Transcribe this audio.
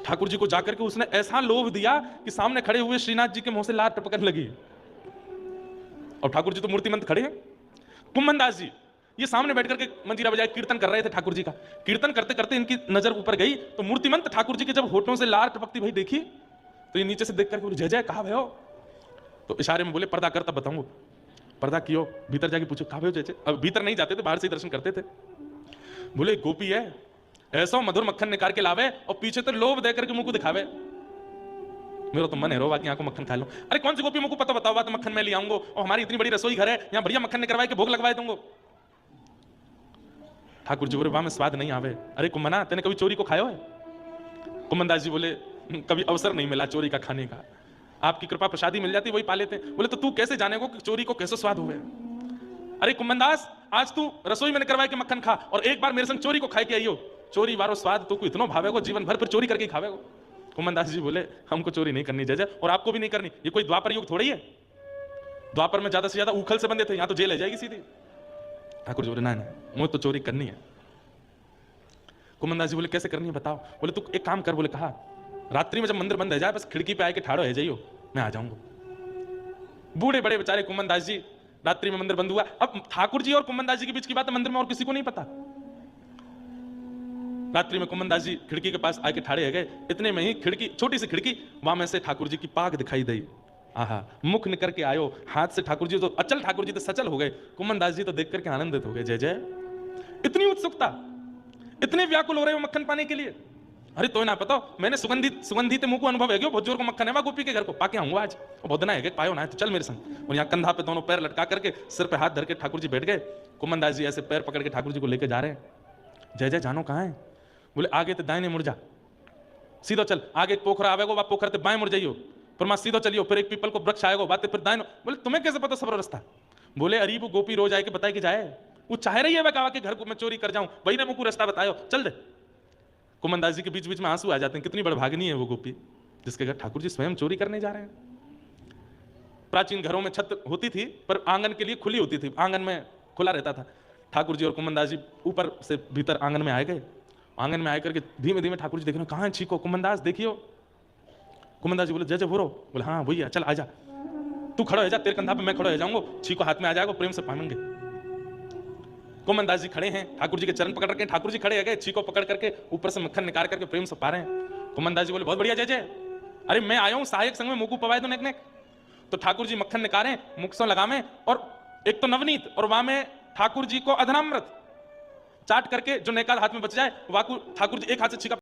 ठाकुर जी को जाकर के उसने ऐसा लोभ दिया कि सामने खड़े हुए श्रीनाथ जी के मुंह से लार टपकने लगी। और ठाकुर जी तो मूर्तिमंत खड़े हैं। कुम्भन दास जी ये सामने बैठ करके मंजीरा बजाए कीर्तन कर रहे थे ठाकुर जी का। कीर्तन करते करते इनकी नजर ऊपर गई तो मूर्तिमंत ठाकुर जी के जब होठों से लार टपकती भाई देखी तो ये नीचे से देख करके बोले, जय जय कहा भयो? तो इशारे में बोले, पर्दा कर तब बताऊंगा। पर्दा कियो, भीतर जाके पूछो कहा भयो जय जय। अब भीतर नहीं जाते थे, बाहर से ही दर्शन करते थे। बोले गोपी है, ऐसा मधुर मक्खन निकाल के लावे और पीछे तो लोभ दे करके मुंह को दिखावे। मेरा तो मन है रोवा कि यहाँ को मक्खन खा लो। अरे कौन सी गोपी मुझको पता बताओ, बात मक्खन मैं ले आऊंगा और हमारी इतनी बड़ी रसोई घर है, यहाँ बढ़िया मक्खन निकलवाए के भोग लगवाए दूंगा। ठाकुर जी बोले, वाह में स्वाद नहीं आवे। अरे कुम्भना तेने कभी चोरी को खायो है? कुम्भन दास जी बोले, कभी अवसर नहीं मिला चोरी का खाने का, आपकी कृपा प्रसादी मिल जाती वही पा लेते। बोले तो तू कैसे जाने को कि चोरी को कैसे स्वाद हुए? अरे कुम्भन दास आज तू रसोई में करवाए के मक्खन खा और एक बार मेरे संग चोरी को खाए के आइयो, चोरी वारो स्वाद तो इतना भावेगो, जीवन भर फिर चोरी करके खावेगो। कुम्भन दास जी बोले, हमको चोरी नहीं करनी जय, और आपको भी नहीं करनी। ये कोई द्वापर युग थोड़ी है, द्वापर में ज्यादा से ज्यादा उखल से बंधे थे, यहां तो जेल है जाएगी सीधी। ठाकुर जी बोले, ना मुझे तो चोरी करनी है। कुम्भन दास जी बोले, कैसे करनी है बताओ? बोले तू एक काम कर। बोले कहा, रात्रि में जब मंदिर बंद है जाए बस खिड़की पे आके ठाड़ो है जाइयो, मैं आ जाऊंगा। बूढ़े बड़े बेचारे कुम्भन दास जी, रात्रि में मंदिर बंद हुआ। अब ठाकुर जी और कुम्भन दास जी के बीच की बात है, मंदिर में और किसी को नहीं पता। रात्रि में कुम्भन दास जी खिड़की के पास आके ठाड़े है गए। इतने में ही खिड़की, छोटी सी खिड़की, वहां में से ठाकुर जी की पाग दिखाई दी। आहा, मुख निकर के आयो, हाथ से ठाकुर जी तो अचल, ठाकुर जी तो सचल हो गए। कुम्भन दास जी तो देख करके आनंदित हो गए। जय जय, इतनी उत्सुकता, इतने व्याकुल हो रहे हो मक्खन पाने के लिए। अरे तो ना पता, मैंने सुगंधित मुंह को अनुभव है क्यों, बहुत जोर को मक्खन है वहां गोपी के घर को पाके आऊंगा आज, बहुत दिन है पायो ना है तो चल मेरे संग। और यहाँ कंधा पे दोनों पैर लटका करके सिर पे हाथ धर के ठाकुर जी बैठ गए। कुम्भन दास जी ऐसे पैर पकड़ के ठाकुर जी को लेके जा रहे हैं। जय जय जानो कहाँ है? बोले आगे तो दाहिने मुड़ जा, सीधो चल, आगे एक पोखरा आवेगो, वह पोखर ते बाएं मुड़ जाइयो, फिर मां सीधो चलियो, फिर एक पीपल को वृक्ष आएगो, बातें फिर दाएं। बोले तुम्हें कैसे पता सब रास्ता? बोले अरे वो गोपी रोज आए के बताए कि जाए, वो चाह रही है वह के घर को मैं चोरी कर जाऊं, वही ने मुझको रास्ता बतायो, चल दे। कुम्भन दास जी के बीच बीच में आंसू आ जाते हैं, कितनी बड़भागिनी है वो गोपी जिसके घर ठाकुर जी स्वयं चोरी करने जा रहे हैं। प्राचीन घरों में छत होती थी पर आंगन के लिए खुली होती थी, आंगन में खुला रहता था। ठाकुर जी और कुम्भन दास जी ऊपर से भीतर आंगन में आए गए। आंगन में आकर के धीमे धीमे ठाकुर जी देख रहे, कहाँ है छीको? कुम्भन दास देखियो। कुम्भन दास जी बोले, जय जय बोलो। बोले हाँ वही है, चल आजा, तू खड़ा हो जा, तेरे कंधा पे मैं खड़ा हो जाऊंगा, छीको हाथ में आ जाएगा, प्रेम से पाएंगे। कुम्भन दास जी खड़े हैं, ठाकुर जी के चरण पकड़ रखे, ठाकुर जी खड़े है गए, छीको पकड़ करके ऊपर से मक्खन निकाल करके प्रेम से पा रहे हैं। कुम्भन दास जी बोले, बहुत बढ़िया जय जय। अरे मैं आया हूं सहायक संग में मुंह को पवाए दो नेक नेक। तो ठाकुर जी मक्खन निकाले, मुख से लगावे, और एक तो नवनीत और वहां में ठाकुर जी को अधनामृत चाट करके जो नेकाल हाथ में बच जाए, ठाकुर जी एक हाथ से छीका